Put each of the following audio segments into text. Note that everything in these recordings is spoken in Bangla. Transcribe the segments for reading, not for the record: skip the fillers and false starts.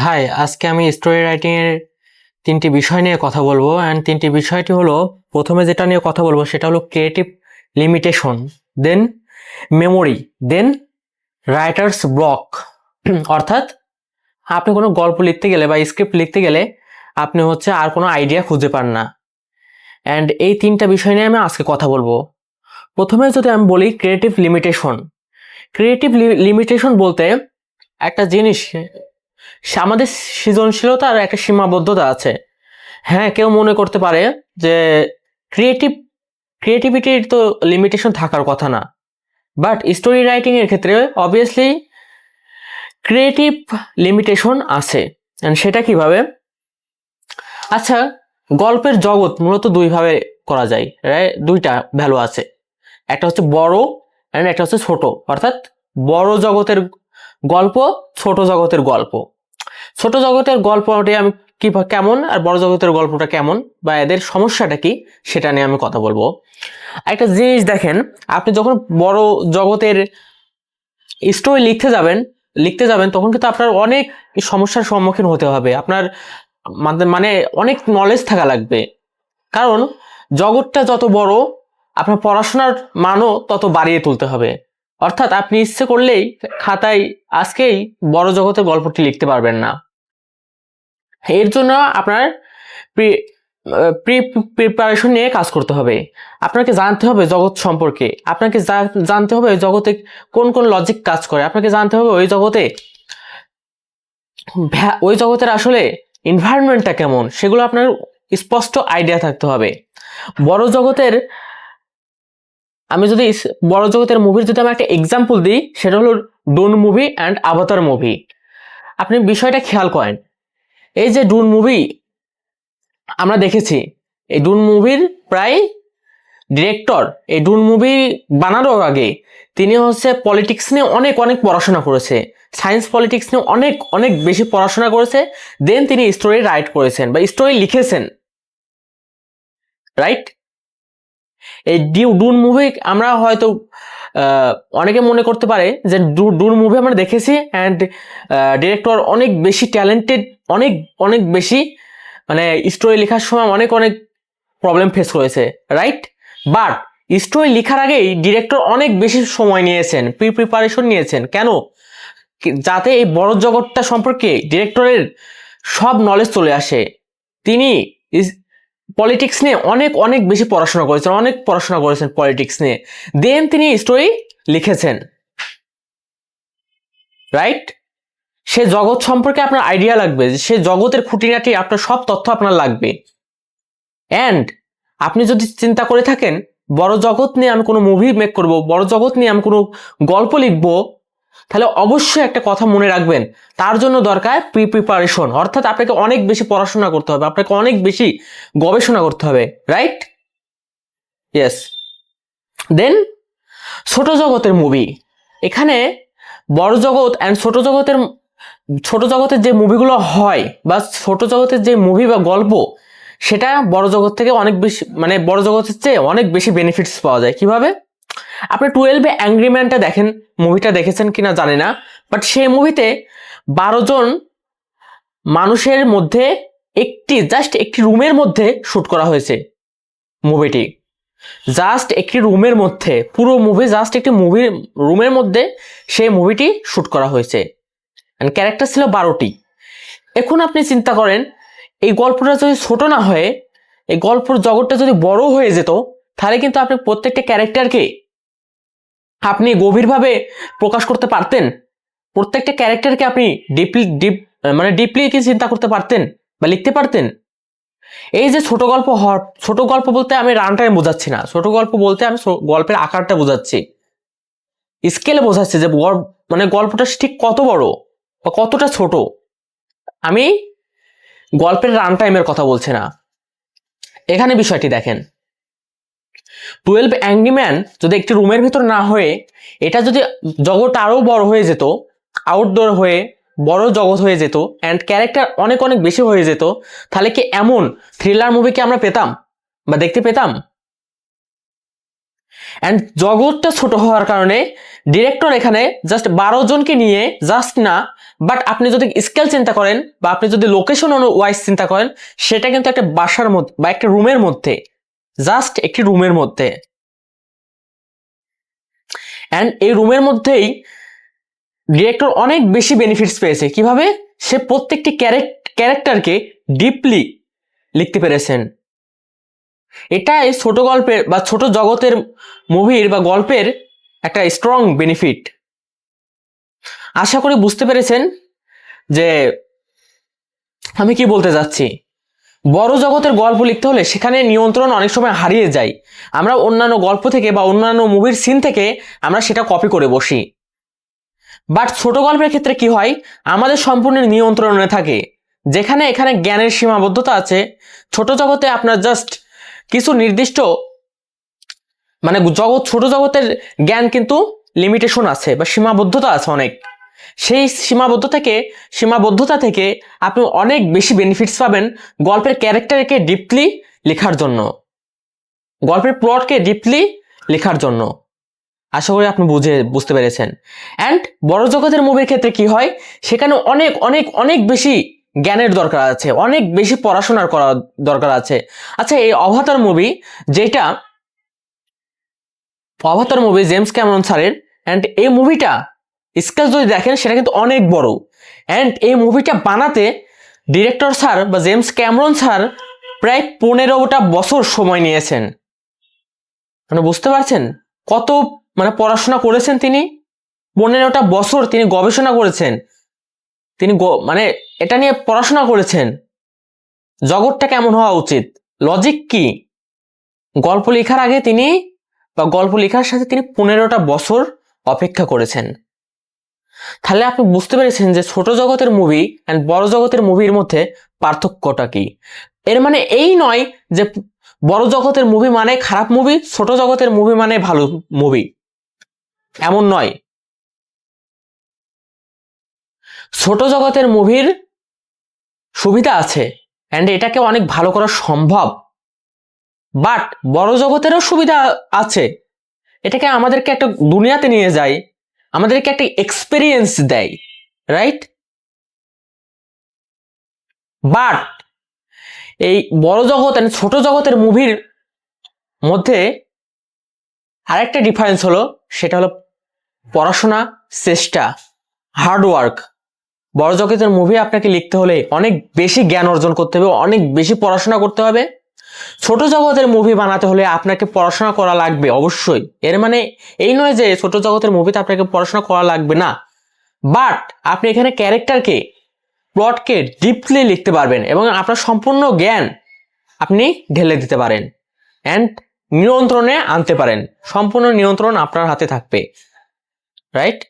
হাই, আজকে আমি স্টোরি রাইটিং এর তিনটি বিষয় নিয়ে কথা বলবো। অ্যান্ড তিনটি বিষয়টি হলো, প্রথমে যেটা নিয়ে কথা বলবো সেটা হলো ক্রিয়েটিভ লিমিটেশন, দেন মেমোরি, দেন রাইটার্স ব্লক। অর্থাৎ আপনি কোনো গল্প লিখতে গেলে বা স্ক্রিপ্ট লিখতে গেলে আপনি আর কোনো আইডিয়া খুঁজে পান না। অ্যান্ড এই তিনটা বিষয় নিয়ে আমি আজকে কথা বলবো। প্রথমে যদি আমি বলি ক্রিয়েটিভ লিমিটেশন। ক্রিয়েটিভ লিমিটেশন বলতে একটা জিনিস, আমাদের সৃজনশীলতার একটা সীমাবদ্ধতা আছে। হ্যাঁ, কেউ মনে করতে পারে যে ক্রিয়েটিভিটির তো লিমিটেশন থাকার কথা না, বাট স্টোরি রাইটিং এর ক্ষেত্রে অবভিয়াসলি ক্রিয়েটিভ লিমিটেশন আছে। সেটা কিভাবে? আচ্ছা, গল্পের জগৎ মূলত দুইভাবে করা যায়, দুইটা ভ্যালু আছে। একটা হচ্ছে বড় অ্যান্ড একটা হচ্ছে ছোট। অর্থাৎ বড় জগতের গল্প, ছোট জগতের গল্প। ছোট জগতের গল্পটি আমি কেমন আর বড় জগতের গল্পটা কেমন বা এদের সমস্যাটা কি সেটা নিয়ে আমি কথা বলবো। একটা জিনিস দেখেন, আপনি যখন বড় জগতের স্টোরি লিখতে যাবেন তখন কিন্তু আপনার অনেক সমস্যার সম্মুখীন হতে হবে। আপনার মানে অনেক নলেজ থাকা লাগবে, কারণ জগৎটা যত বড় আপনার পড়াশোনার মানও তত বাড়িয়ে তুলতে হবে। অর্থাৎ আপনি ইচ্ছে করলেই খাতায় আজকেই বড় জগতের গল্পটি লিখতে পারবেন না। এর জন্য আপনার প্রিপারেশন নিয়ে কাজ করতে হবে। আপনাকে জানতে হবে জগৎ সম্পর্কে, আপনাকে জানতে হবে জগতে কোন কোন লজিক কাজ করে, আপনাকে জানতে হবে ওই জগতের আসলে এনভায়রনমেন্টটা কেমন, সেগুলো আপনার স্পষ্ট আইডিয়া থাকতে হবে। বড় জগতের মুভির যদি আমি একটা এক্সাম্পল দিই, সেটা হলো ডুন মুভি অ্যান্ড আভাতার মুভি। আপনি বিষয়টা খেয়াল করেন, এই যে ডুন মুভি আমরা দেখেছি, এই ডুন মুভির প্রায় ডিরেক্টর এই ডুন মুভি বানানোর আগে তিনি পলিটিক্স নিয়ে অনেক অনেক পড়াশোনা করেছে, সায়েন্স পলিটিক্স নিয়ে অনেক অনেক বেশি পড়াশোনা করেছে। দেন তিনি স্টোরি রাইট করেছেন বা স্টোরি লিখেছেন, রাইট? এই ডুন মুভি আমরা হয়তো অনেকে মনে করতে পারে যে ডুন মুভি আমরা দেখেছি অ্যান্ড ডিরেক্টর অনেক বেশি ট্যালেন্টেড, অনেক অনেক বেশি মানে স্টোরি লেখার সময় অনেক অনেক প্রবলেম ফেস করেছে, রাইট? বাট স্টোরি লেখার আগেই ডিরেক্টর অনেক বেশি সময় নিয়েছেন, প্রিপারেশন নিয়েছেন। কেন? যাতে এই বড় জগৎটা সম্পর্কে ডিরেক্টরের সব নলেজ চলে আসে। তিনি পলিটিক্স নিয়ে অনেক অনেক বেশি পড়াশোনা করেছেন পলিটিক্স নিয়ে, দেন তিনি স্টোরি লিখেছেন, রাইট? সে জগৎ সম্পর্কে আপনার আইডিয়া লাগবে, সে জগতের খুঁটিনাটি আপনার সব তথ্য আপনার লাগবে। অ্যান্ড আপনি যদি চিন্তা করে থাকেন বড় জগৎ নিয়ে আমি কোনো মুভি মেক করব, বড় জগৎ নিয়ে আমি কোনো গল্প লিখব, তাহলে অবশ্যই একটা কথা মনে রাখবেন, তার জন্য দরকার প্রিপারেশন। অর্থাৎ আপনাকে অনেক বেশি পড়াশোনা করতে হবে, আপনাকে অনেক বেশি গবেষণা করতে হবে, রাইট? ইয়েস। দেন ছোট জগতের মুভি। এখানে বড় জগৎ অ্যান্ড ছোট জগতের যে মুভিগুলো হয় বা ছোট জগতের যে মুভি বা গল্প, সেটা বড় জগৎ থেকে অনেক বেশি, মানে বড় জগতের চেয়ে অনেক বেশি বেনিফিটস পাওয়া যায়। কিভাবে? আপনি 12 অ্যাংরি ম্যানটা দেখেন, মুভিটা দেখেছেন কিনা জানি না, বাট সেই মুভিতে 12 জন মানুষের মধ্যে জাস্ট একটি রুমের মধ্যে শুট করা হয়েছে মুভিটি। জাস্ট একটি রুমের মধ্যে, পুরো মুভি জাস্ট একটি রুমের মধ্যে সেই মুভিটি শুট করা হয়েছে। ক্যারেক্টার ছিল 12টি। এখন আপনি চিন্তা করেন, এই গল্পটা যদি ছোট না হয়ে এই গল্পের জগৎটা যদি বড় হয়ে যেত, তাহলে কিন্তু আপনি প্রত্যেকটা ক্যারেক্টারকে আপনি গভীরভাবে প্রকাশ করতে পারতেন, প্রত্যেকটা ক্যারেক্টারকে আপনি ডিপলি কি চিন্তা করতে পারতেন বা লিখতে পারতেন। এই যে ছোট গল্প বলতে আমি রান টাইম বোঝাচ্ছি না, ছোট গল্প বলতে আমি গল্পের আকারটা বোঝাচ্ছি, স্কেলে বোঝাচ্ছি যে মানে গল্পটা ঠিক কত বড় বা কতটা ছোট। আমি গল্পের রান টাইমের কথা বলছি না। এখানে বিষয়টি দেখেন, 12 অ্যাংরি ম্যান যদি একটি রুমের ভিতর না হয়ে এটা যদি জগৎ আরো বড় হয়ে যেত, আউটডোর হয়ে বড় জগৎ হয়ে যেত অ্যান্ড ক্যারেক্টার অনেক অনেক বেশি হয়ে যেত, তাহলে কি এমন থ্রিলার মুভিকে আমরা পেতাম বা দেখতে পেতাম? অ্যান্ড জগৎটা ছোট হওয়ার কারণে ডিরেক্টর এখানে জাস্ট 12 জনকে নিয়ে জাস্ট না, বাট আপনি যদি স্কেল চিন্তা করেন বা আপনি যদি লোকেশন ওয়াইজ চিন্তা করেন, সেটা কিন্তু একটা বাসার মধ্যে বা একটা রুমের মধ্যে, জাস্ট একটি রুমের মধ্যে। অ্যান্ড এই রুমের মধ্যেই ডিরেক্টর অনেক বেশি বেনিফিটস পেয়েছে। কিভাবে? সে প্রত্যেকটি ক্যারেক্টারকে ডিপলি লিখতে পেরেছেন। এটাই ছোট গল্পের বা ছোট জগতের মুভির বা গল্পের একটা স্ট্রং বেনিফিট। আশা করি বুঝতে পেরেছেন যে আমি কি বলতে যাচ্ছি। বড় জগতের গল্প লিখতে হলে সেখানে নিয়ন্ত্রণ অনেক সময় হারিয়ে যায়। আমরা অন্যান্য গল্প থেকে বা অন্যান্য মুভির সিন থেকে আমরা সেটা কপি করে বসি। বাট ছোট গল্পের ক্ষেত্রে কি হয়, আমাদের সম্পূর্ণ নিয়ন্ত্রণে থাকে। যেখানে এখানে জ্ঞানের সীমাবদ্ধতা আছে, ছোট জগতে আপনার জাস্ট কিছু নির্দিষ্ট মানে ছোট জগতের জ্ঞান কিন্তু লিমিটেশন আছে বা সীমাবদ্ধতা আছে অনেক। সেই সীমাবদ্ধতা থেকে আপনি অনেক বেশি বেনিফিটস পাবেন গল্পের ক্যারেক্টারকে ডিপলি লেখার জন্য, গল্পের প্লটকে ডিপলি লেখার জন্য। আশা করি আপনি বুঝতে পেরেছেন। অ্যান্ড বড় জগতের মুভির ক্ষেত্রে কি হয়, সেখানে অনেক অনেক অনেক বেশি জ্ঞানের দরকার আছে, অনেক বেশি পড়াশোনার করা দরকার আছে। আচ্ছা, এই অভাতার মুভি জেমস ক্যামেরন স্যারের, অ্যান্ড এই মুভিটা স্কেল যদি দেখেন সেটা কিন্তু অনেক বড়। অ্যান্ড এই মুভিটা বানাতে ডিরেক্টর স্যার বা জেমস ক্যামেরন স্যার প্রায় 15টা বছর সময় নিয়েছেন। মানে বুঝতে পারছেন কত পড়াশোনা করেছেন তিনি। 15টা বছর তিনি গবেষণা করেছেন, তিনি মানে এটা নিয়ে পড়াশোনা করেছেন, জগৎটা কেমন হওয়া উচিত, লজিক কি। গল্প লেখার আগে তিনি বা গল্প লেখার সাথে তিনি 15টা বছর অপেক্ষা করেছেন। তাহলে আপনি বুঝতে পেরেছেন যে ছোট জগতের মুভি অ্যান্ড বড় জগতের মুভির মধ্যে পার্থক্যটা কি। এর মানে এই নয় যে বড় জগতের মুভি মানে খারাপ মুভি, ছোট জগতের মুভি মানে ভালো মুভি, এমন নয়। ছোট জগতের মুভির সুবিধা আছে অ্যান্ড এটাকে অনেক ভালো করা সম্ভব, বাট বড় জগতেরও সুবিধা আছে। এটাকে আমাদেরকে একটা দুনিয়াতে নিয়ে যায়, আমাদেরকে একটা এক্সপেরিয়েন্স দেয়, রাইট? বাট এই বড় জগৎ আর ছোট জগতের মুভির মধ্যে আরেকটা ডিফারেন্স হলো, সেটা হলো পড়াশোনা, চেষ্টা, হার্ডওয়ার্ক। বড় জগতের মুভি আপনাকে লিখতে হলে অনেক বেশি জ্ঞান অর্জন করতে হবে, অনেক বেশি পড়াশোনা করতে হবে। ছোট জগতের মুভি বানাতে হলে আপনাকে পড়াশোনা করা লাগবে অবশ্যই। এর মানে এই নয় যে ছোট জগতের মুভিতে আপনাকে পড়াশোনা করা লাগবে না, বাট আপনি এখানে ক্যারেক্টারকে, প্লটকে ডিপলি লিখতে পারবেন এবং আপনার সম্পূর্ণ জ্ঞান আপনি ঢেলে দিতে পারেন অ্যান্ড নিয়ন্ত্রণে আনতে পারেন। সম্পূর্ণ নিয়ন্ত্রণ আপনার হাতে থাকবে, রাইট?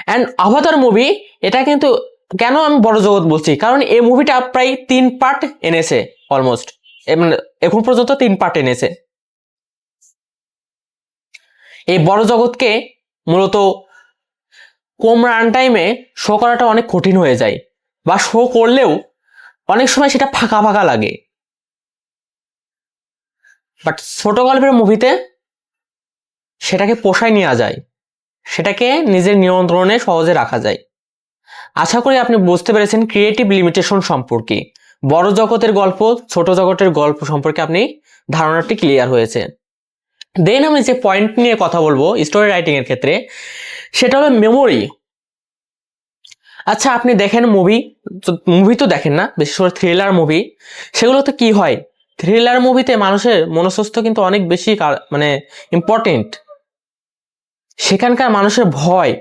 অ্যান্ড অভাতার মুভি, এটা কিন্তু কেন আমি বড় জগৎ বলছি, কারণ এই মুভিটা প্রায় 3 পার্ট এনেছে, অলমোস্ট এখন পর্যন্ত 3 পার্ট এনেছে। এই বড় জগৎকে মূলত কম রান টাইমে শো করাটা অনেক কঠিন হয়ে যায়, বা শো করলেও অনেক সময় সেটা ফাঁকা ফাঁকা লাগে। বাট ছোট গল্পের মুভিতে সেটাকে পোষায় নেওয়া যায়, সেটাকে নিজের নিয়ন্ত্রণে সহজে রাখা যায়। আশা করি আপনি বুঝতে পেরেছেন ক্রিয়েটিভ লিমিটেশন সম্পর্কে। বড় জগতের গল্প, ছোট জগতের গল্প সম্পর্কে আপনি ধারণাটি ক্লিয়ার হয়েছে। দেন আমি যে পয়েন্ট নিয়ে কথা বলবো স্টোরি রাইটিং এর ক্ষেত্রে, সেটা হলো মেমোরি। আচ্ছা, আপনি দেখেন মুভি তো দেখেন না, বিশেষ করে থ্রিলার মুভি, সেগুলোতে কি হয়, থ্রিলার মুভিতে মানুষের মনস্বাস্থ্য কিন্তু অনেক বেশি ইম্পর্টেন্ট। সেখানকার মানুষের ভয়,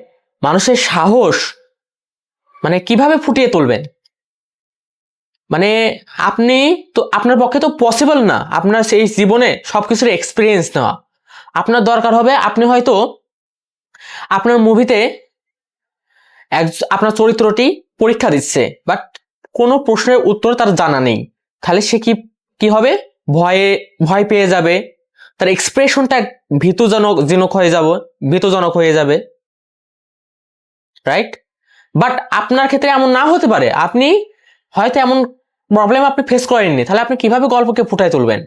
মানুষের সাহস কিভাবে ফুটিয়ে তুলবেন, আপনি তো, আপনার পক্ষে তো পসিবল না আপনার সেই জীবনে সবকিছুর এক্সপিরিয়েন্স নেওয়া। আপনার দরকার হবে, আপনি হয়তো আপনার মুভিতে আপনার চরিত্রটি পরীক্ষা দিচ্ছে, বাট কোনো প্রশ্নের উত্তর তার জানা নেই, তাহলে সে কি হবে, ভয় পেয়ে যাবে, তার এক্সপ্রেশনটা ভীতজনক হয়ে যাবে, রাইট? বাট আপনার ক্ষেত্রে এমন না হতে পারে, আপনি হয়তো এমন প্রবলেম আপনি ফেস করেননি, তাহলে আপনি কিভাবে গল্পকে ফুটায় তুলবেন?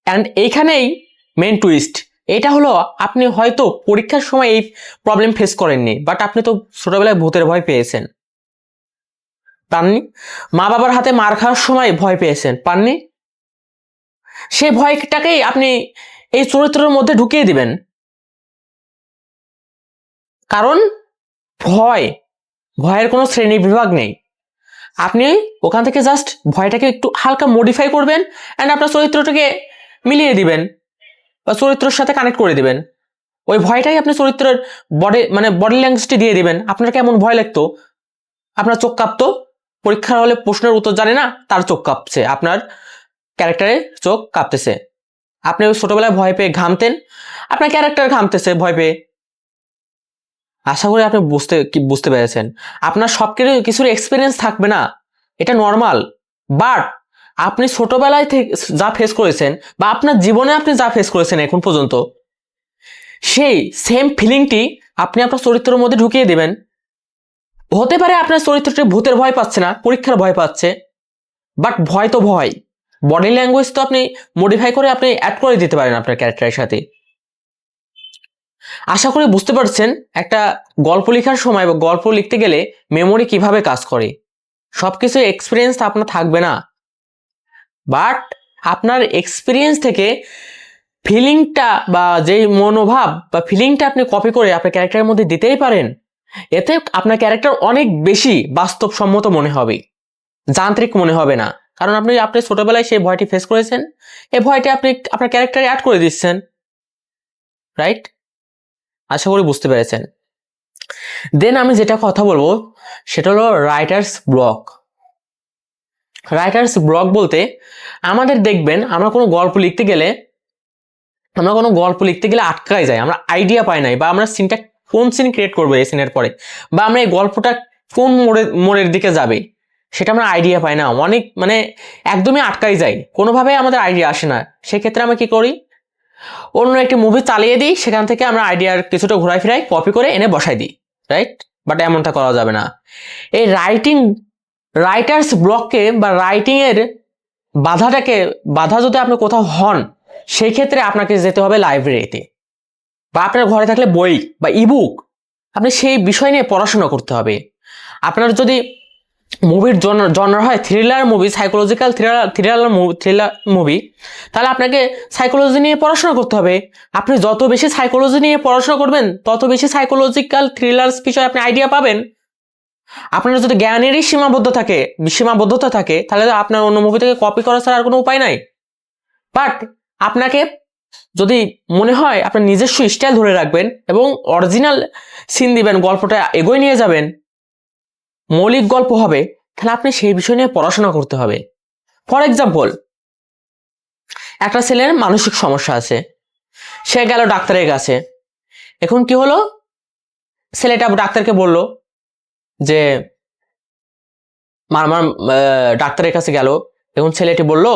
অ্যান্ড এইখানেই মেইন টুইস্ট, এটা হলো আপনি হয়তো পরীক্ষার সময় এই প্রবলেম ফেস করেননি, বাট আপনি তো ছোটবেলায় ভূতের ভয় পেয়েছেন, পাননি? মা বাবার হাতে মার খাওয়ার সময় ভয় পেয়েছেন, পাননি? সেই ভয়টাকেই আপনি এই চরিত্রের মধ্যে ঢুকিয়ে দিবেন। কারণ ভয়ের কোনো শ্রেণী বিভাগ নেই। আপনি ওখান থেকে জাস্ট ভয়টাকে একটু হালকা মডিফাই করবেন অ্যান্ড আপনার চরিত্রটাকে মিলিয়ে দিবেন বা চরিত্রের সাথে কানেক্ট করে দিবেন। ওই ভয়টাই আপনি চরিত্রের বডি ল্যাঙ্গুয়েজটি দিয়ে দিবেন। আপনার কেমন ভয় লাগতো? আপনার চোখ কাঁপতো, পরীক্ষার হলে প্রশ্নের উত্তর জানে না, তার চোখ কাঁপছে, আপনার ক্যারেক্টারে চোখ কাঁপতেছে। আপনি ওই ছোটবেলায় ভয় পেয়ে ঘামতেন, আপনার ক্যারেক্টার ঘামতেছে ভয় পেয়ে। আশা করি আপনি বুঝতে পেরেছেন। আপনার সব কিছুর এক্সপিরিয়েন্স থাকবে না, এটা নর্মাল। বাট আপনি ছোটবেলায় থেকে যা ফেস করেছেন বা আপনার জীবনে আপনি যা ফেস করেছেন এখন পর্যন্ত, সেই সেম ফিলিংটি আপনি আপনার চরিত্রের মধ্যে ঢুকিয়ে দেবেন। হতে পারে আপনার চরিত্রটি ভূতের ভয় পাচ্ছে না, পরীক্ষার ভয় পাচ্ছে, বাট ভয় তো ভয়। বডি ল্যাঙ্গুয়েজ তো আপনি মডিফাই করে আপনি অ্যাড করে দিতে পারেন আপনার ক্যারেক্টারের সাথে। আশা করি বুঝতে পারছেন একটা গল্প লেখার সময় বা গল্প লিখতে গেলে মেমোরি কিভাবে কাজ করে। সবকিছু এক্সপিরিয়েন্স আপনার থাকবে না, বাট আপনার এক্সপিরিয়েন্স থেকে ফিলিংটা বা যেই মনোভাব বা ফিলিংটা আপনি কপি করে আপনার ক্যারেক্টারের মধ্যে দিতেই পারেন। এতে আপনার ক্যারেক্টার অনেক বেশি বাস্তবসম্মত মনে হবে, যান্ত্রিক মনে হবে না। কারণ আপনি ছোটবেলায় সেই ভয়টি ফেস করেছেন, এই ভয়টি আপনি আপনার ক্যারেক্টারে অ্যাড করে দিচ্ছেন, রাইট? আশা করি বুঝতে পেরেছেন। দেন আমি যেটা কথা বলবো সেটা হলো রাইটার্স ব্লক। রাইটার্স ব্লক বলতে আমাদের দেখবেন আমরা কোনো গল্প লিখতে গেলে আটকায় যায়, আমরা আইডিয়া পাই নাই, বা আমরা কোন সিন ক্রিয়েট করবো এই সিনের পরে, বা আমরা এই গল্পটা কোন মোড়ের দিকে যাবে সেটা আমরা আইডিয়া পাই না, অনেক একদমই আটকাই যায়, কোনোভাবে আমাদের আইডিয়া আসে না। সেক্ষেত্রে আমরা কি করি, অন্য একটি মুভি চালিয়ে দিই, সেখান থেকে আমরা আইডিয়ার কিছুটা ঘোরাই ফিরাই কপি করে এনে বসাই দিই, রাইট? বাট এমনটা করা যাবে না। এই রাইটার্স ব্লককে বা রাইটিং এর বাধা যদি আপনি কোথাও হন, সেই ক্ষেত্রে আপনাকে যেতে হবে লাইব্রেরিতে, বা আপনার ঘরে থাকলে বই বা ইবুক, আপনি সেই বিষয় নিয়ে পড়াশোনা করতে হবে। আপনার যদি মুভির জনর হয় thriller movie, psychological thriller movie, তাহলে আপনাকে সাইকোলজি নিয়ে পড়াশোনা করতে হবে। আপনি যত বেশি সাইকোলজি নিয়ে পড়াশোনা করবেন, তত বেশি সাইকোলজিক্যাল থ্রিলার বিষয়ে আপনি আইডিয়া পাবেন। আপনার যদি জ্ঞানেরই সীমাবদ্ধতা থাকে, তাহলে আপনার অন্য মুভি থেকে কপি করা ছাড়া আর কোনো উপায় নাই। বাট আপনাকে যদি মনে হয় আপনার নিজস্ব স্টাইল ধরে রাখবেন এবং অরিজিনাল সিন দিবেন, গল্পটা এগোয় নিয়ে যাবেন, মৌলিক গল্প হবে, তাহলে আপনি সেই বিষয় নিয়ে পড়াশোনা করতে হবে। ফর এক্সাম্পল, একটা ছেলের মানসিক সমস্যা আছে, সে গেল ডাক্তারের কাছে। এখন কি হলো, ছেলেটা ডাক্তারকে বলল যে আমার ডাক্তারের কাছে গেল। এখন ছেলেটি বলল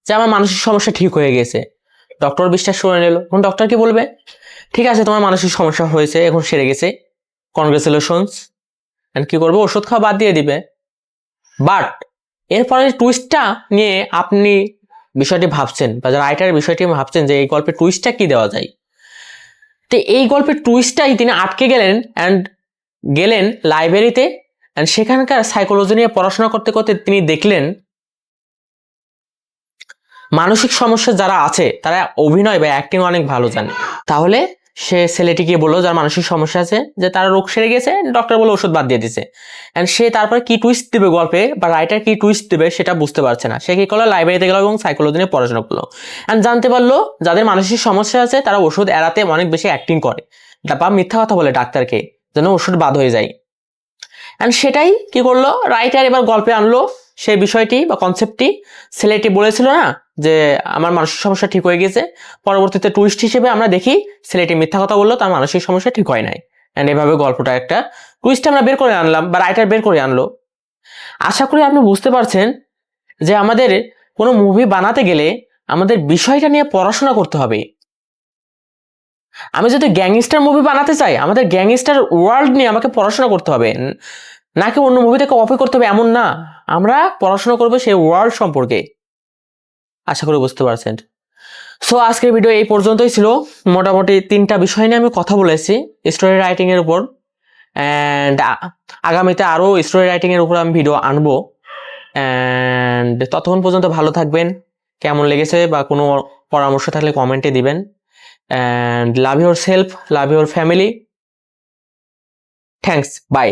যে আমার মানসিক সমস্যা ঠিক হয়ে গেছে। ডক্টর বিশ্বাস করে নিল। এখন ডক্টর কি বলবে, ঠিক আছে তোমার মানসিক সমস্যা হয়েছে, এখন সেরে গেছে, কনগ্রেচুলেশনস, এন্ড কি করবে, ওষুধ খাওয়া বাদ দিয়ে দিবে। বাট এরপরে টুইস্টটা নিয়ে আপনি বিষয়টি ভাবছেন, বা যারা রাইটার বিষয়টি ভাবছেন যে এই গল্পের টুইস্টটা কি দেওয়া যায়। তো এই গল্পের টুইস্টটাই তিনি আটকে গেলেন লাইব্রেরিতে, অ্যান্ড সেখানকার সাইকোলজি নিয়ে পড়াশোনা করতে করতে তিনি দেখলেন মানসিক সমস্যা যারা আছে তারা অভিনয় বা অ্যাক্টিং অনেক ভালো জানে। তাহলে সে ছেলেটিকে বললো যার মানসিক সমস্যা আছে যে তার রোগ সেরে গেছে, ডক্টর বলে ওষুধ বাদ দিয়ে দিছে। এন্ড সে তারপরে কি টুইস্ট দেবে গল্পে, বা রাইটার কি টুইস্ট দেবে সেটা বুঝতে পারছে না। সে কি করলো, লাইব্রেরিতে গেল এবং সাইকোলজি নিয়ে পড়াশোনা করলো, এন্ড জানতে পারলো যাদের মানসিক সমস্যা আছে তারা ওষুধ এড়াতে অনেক বেশি অ্যাক্টিং করে বা মিথ্যা কথা বলে ডাক্তারকে, যেন ওষুধ বাদ হয়ে যায়। এন্ড সেটাই কি করলো, রাইটার এবার গল্পে আনলো সেই বিষয়টি বা কনসেপ্টটি। ছেলেটি বলেছিল না যে আমার মানসিক সমস্যা ঠিক হয়ে গেছে, পরবর্তীতে টুইস্ট হিসেবে আমরা দেখি ছেলেটি মিথ্যা কথা বললো, তার মানসিক সমস্যা ঠিক হয় নাই। এন্ড এভাবে গল্পটা একটা টুইস্ট আমরা বের করে আনলাম, বা রাইটার বের করে আনলো। আশা করি আপনি বুঝতে পারছেন যে আমাদের কোনো মুভি বানাতে গেলে আমাদের বিষয়টা নিয়ে পড়াশোনা করতে হবে। আমি যদি গ্যাংস্টার মুভি বানাতে চাই, আমাদের গ্যাংস্টার ওয়ার্ল্ড নিয়ে আমাকে পড়াশোনা করতে হবে, নাকি অন্য মুভি থেকে কপি করতে হবে এমন না। আমরা পড়াশোনা করবো সেই ওয়ার্ল্ড সম্পর্কে। আশা করি বুঝতে পারছেন। সো আজকের ভিডিও এই পর্যন্তই ছিল। মোটামুটি 3টা বিষয় নিয়ে আমি কথা বলেছি স্টোরি রাইটিং এর উপর, অ্যান্ড আগামীতে আরও স্টোরি রাইটিং এর উপর আমি ভিডিও আনবো। অ্যান্ড ততক্ষণ পর্যন্ত ভালো থাকবেন। কেমন লেগেছে বা কোনো পরামর্শ থাকলে কমেন্টে দিবেন। And love yourself, love your family. Thanks, by.